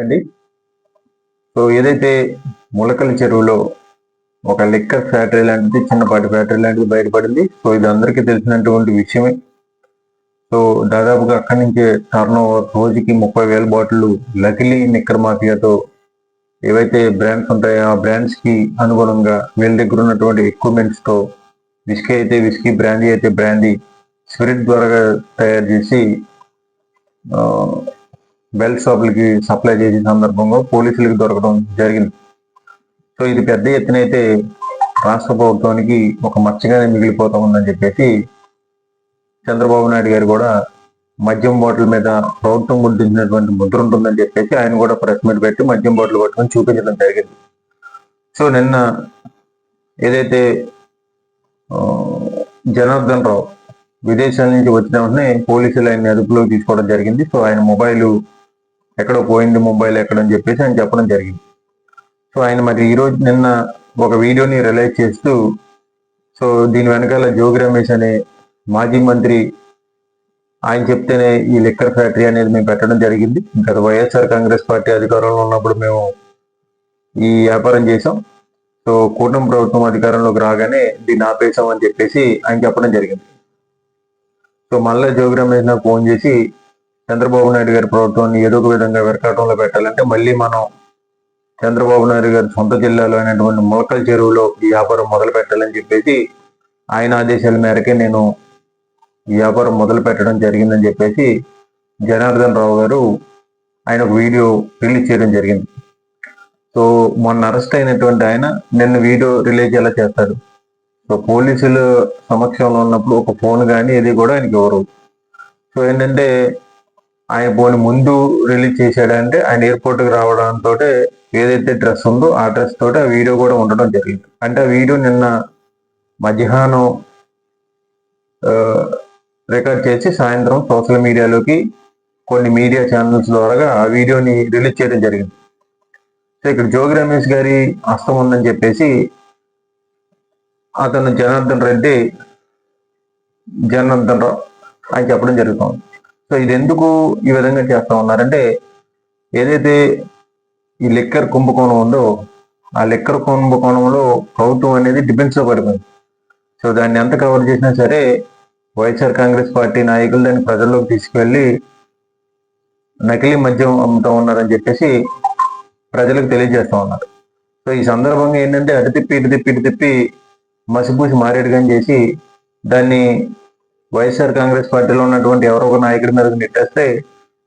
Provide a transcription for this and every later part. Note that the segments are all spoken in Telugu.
అండి. సో ఏదైతే ములకల చెరువులో ఒక లిక్కర్ ఫ్యాక్టరీ లాంటిది, చిన్నపాటి ఫ్యాక్టరీ లాంటిది బయటపడింది. సో ఇది అందరికీ తెలిసినటువంటి విషయమే. సో దాదాపుగా అక్కడి నుంచే టర్న్ ఓవర్ రోజుకి 30,000 బాటిల్ లకిలీ లిక్కర్ మాఫియాతో ఏవైతే బ్రాండ్స్ ఉంటాయో ఆ బ్రాండ్స్ కి అనుగుణంగా వీళ్ళ దగ్గర ఉన్నటువంటి ఎక్విప్మెంట్స్ తో విస్కీ అయితే విస్కీ, బ్రాందీ అయితే బ్రాందీ, స్పిరిట్ ద్వారా తయారు చేసి బెల్ట్ షాపులకి సప్లై చేసే సందర్భంగా పోలీసులకు దొరకడం జరిగింది. సో ఇది పెద్ద ఎత్తున అయితే రాష్ట్ర ప్రభుత్వానికి ఒక మచ్చగానే మిగిలిపోతా ఉందని చెప్పేసి చంద్రబాబు నాయుడు గారు కూడా మద్యం బాటిల్ మీద ప్రభుత్వం గుర్తించినటువంటి ముద్ర ఉంటుందని చెప్పేసి ఆయన కూడా ప్రెస్ మీట్ పెట్టి మద్యం బాటిల్ పట్టుకొని చూపించడం జరిగింది. సో నిన్న ఏదైతే జనార్దన్ రావు విదేశాల నుంచి వచ్చిన వెంటనే పోలీసులు ఆయన అదుపులోకి తీసుకోవడం జరిగింది. సో ఆయన మొబైల్ ఎక్కడో పోయింది, మొబైల్ ఎక్కడని చెప్పేసి ఆయన చెప్పడం జరిగింది. సో ఆయన మరి ఈరోజు నిన్న ఒక వీడియోని రిలీజ్ చేస్తూ సో దీని వెనకాల జోగి రమేష్ అనే మాజీ మంత్రి ఆయన చెప్తేనే ఈ లిక్కర్ ఫ్యాక్టరీ అనేది మేము పెట్టడం జరిగింది. గత వైఎస్ఆర్ కాంగ్రెస్ పార్టీ అధికారంలో ఉన్నప్పుడు మేము ఈ వ్యాపారం చేసాం. సో కూటమి ప్రభుత్వం అధికారంలోకి రాగానే దీన్ని ఆపేసాం అని చెప్పేసి ఆయన చెప్పడం జరిగింది. సో మళ్ళీ జోగి రమేష్ నాకు ఫోన్ చేసి చంద్రబాబు నాయుడు గారి ప్రభుత్వాన్ని ఏదో ఒక విధంగా వెరకాటంలో పెట్టాలంటే మళ్ళీ మనం చంద్రబాబు నాయుడు గారి సొంత జిల్లాలో అయినటువంటి ములకల చెరువులో ఈ వ్యాపారం మొదలు పెట్టాలని చెప్పేసి ఆయన ఆదేశాల మేరకే నేను ఈ వ్యాపారం మొదలు పెట్టడం జరిగిందని చెప్పేసి జనార్దన్ రావు గారు ఆయన ఒక వీడియో రిలీజ్ చేయడం జరిగింది. సో మొన్న అరెస్ట్ అయినటువంటి ఆయన నిన్న వీడియో రిలీజ్ ఎలా చేస్తాడు? సో పోలీసుల సమక్షంలో ఉన్నప్పుడు ఒక ఫోన్ కానీ ఏది కూడా ఆయనకి ఎవరు. సో ఏంటంటే ఆయన ఫోన్ ముందు రిలీజ్ చేశాడంటే ఆయన ఎయిర్పోర్ట్కి రావడంతో ఏదైతే డ్రెస్ ఉందో ఆ డ్రెస్ తోటి ఆ వీడియో కూడా ఉండడం జరిగింది. అంటే ఆ వీడియో నిన్న మధ్యాహ్నం రికార్డ్ చేసి సాయంత్రం సోషల్ మీడియాలోకి కొన్ని మీడియా ఛానల్స్ ద్వారా ఆ వీడియోని రిలీజ్ చేయడం జరిగింది. సో ఇక్కడ జోగి రమేష్ గారి హస్తం ఉందని చెప్పేసి అతను జనార్దన్ రావు ఆయన చెప్పడం జరుగుతుంది. సో ఇది ఎందుకు ఈ విధంగా చేస్తా ఉన్నారంటే ఏదైతే ఈ లిక్కర్ కుంభకోణం ఉందో ఆ లిక్కర్ కుంభకోణంలో ప్రభుత్వం అనేది డిఫెన్స్ లో పడిపోయింది. సో దాన్ని ఎంత కవర్ చేసినా సరే వైఎస్ఆర్ కాంగ్రెస్ పార్టీ నాయకులు దాన్ని ప్రజల్లోకి తీసుకువెళ్ళి నకిలీ మద్యం అమ్ముతూ ఉన్నారని చెప్పేసి ప్రజలకు తెలియజేస్తూ ఉన్నారు. సో ఈ సందర్భంగా ఏంటంటే అటు తిప్పి మసిపూసి మారేడుగాని చేసి దాన్ని వైఎస్ఆర్ కాంగ్రెస్ పార్టీలో ఉన్నటువంటి ఎవరో ఒక నాయకుడి మీదకి నెట్టేస్తే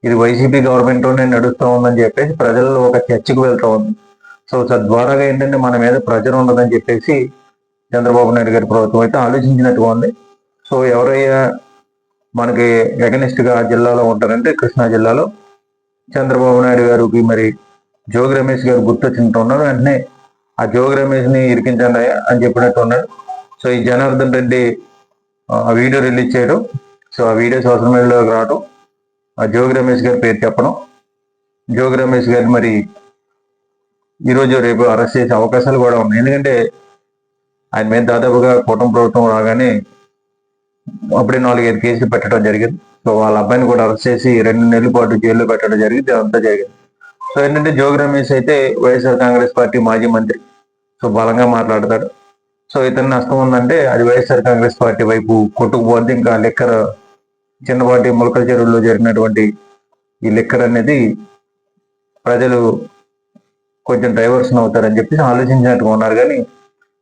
ఇది వైసీపీ గవర్నమెంట్లోనే నడుస్తూ ఉందని చెప్పేసి ప్రజల్లో ఒక చర్చకు వెళ్తూ ఉంది. సో తద్వారాగా ఏంటంటే మన మీద ప్రెజర్ ఉండదని చెప్పేసి చంద్రబాబు నాయుడు గారి ప్రభుత్వం అయితే ఆలోచించినట్టుగా ఉంది. సో ఎవరయ్యా మనకి ఎగనిస్ట్ గా జిల్లాలో ఉంటారంటే కృష్ణా జిల్లాలో చంద్రబాబు నాయుడు గారికి మరి జోగి రమేష్ గారు గుర్తొచ్చినట్టు ఉన్నారు. వెంటనే ఆ జోగి రమేష్ ని ఇరికించండి అని చెప్పినట్టు ఉన్నాడు. సో ఈ జనార్దన్ రెడ్డి ఆ వీడియో రిలీజ్ చేయడం, సో ఆ వీడియో సోషల్ మీడియాలోకి రావడం, ఆ జోగి రమేష్ గారి పేరు చెప్పడం, జోగి రమేష్ గారు మరి ఈరోజు రేపు అరెస్ట్ చేసే అవకాశాలు కూడా ఉన్నాయి. ఎందుకంటే ఆయన మీద దాదాపుగా కూటమి ప్రభుత్వం రాగానే అప్పుడే 4-5 కేసులు పెట్టడం జరిగింది. సో వాళ్ళ అబ్బాయిని కూడా అరెస్ట్ చేసి 2 నెలల పాటు జైల్లో పెట్టడం జరిగింది. అంతా జరిగింది. సో ఏంటంటే జోగి రమేష్ అయితే వైఎస్ఆర్ కాంగ్రెస్ పార్టీ మాజీ మంత్రి, సో బలంగా మాట్లాడతాడు. సో ఇతని నష్టం ఉందంటే అది వైఎస్ఆర్ కాంగ్రెస్ పార్టీ వైపు కొట్టుకుపోద్ది. ఇంకా లిక్కర్ చిన్నపాటి ములకల చెరువుల్లో జరిగినటువంటి ఈ లిక్కర్ అనేది ప్రజలు కొంచెం డైవర్షన్ అవుతారని చెప్పి ఆలోచించినట్టుగా ఉన్నారు.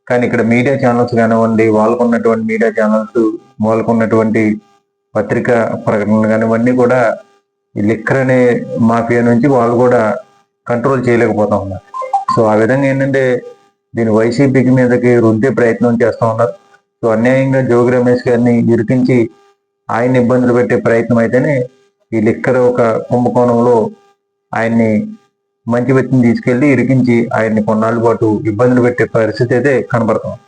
కానీ ఇక్కడ మీడియా ఛానల్స్ కానివ్వండి, వాళ్ళకున్నటువంటి మీడియా ఛానల్స్, వాళ్ళకున్నటువంటి పత్రికా ప్రకటనలు కానివన్నీ కూడా ఈ లిక్కర్ అనే మాఫియా నుంచి వాళ్ళు కూడా కంట్రోల్ చేయలేకపోతా ఉన్నారు. సో ఆ విధంగా ఏంటంటే దీని వైసీపీకి మీదకి రుద్దే ప్రయత్నం చేస్తూ ఉన్నారు. సో అన్యాయంగా జోగి రమేష్ గారిని ఇరికించి ఆయన్ని ఇబ్బందులు పెట్టే ప్రయత్నం అయితేనే ఈ లిక్కర్ ఒక కుంభకోణంలో ఆయన్ని మంచి వ్యక్తిని తీసుకెళ్లి ఇరికించి ఆయన్ని కొన్నాళ్ళ పాటు ఇబ్బందులు పెట్టే పరిస్థితి అయితే కనబడుతుంది.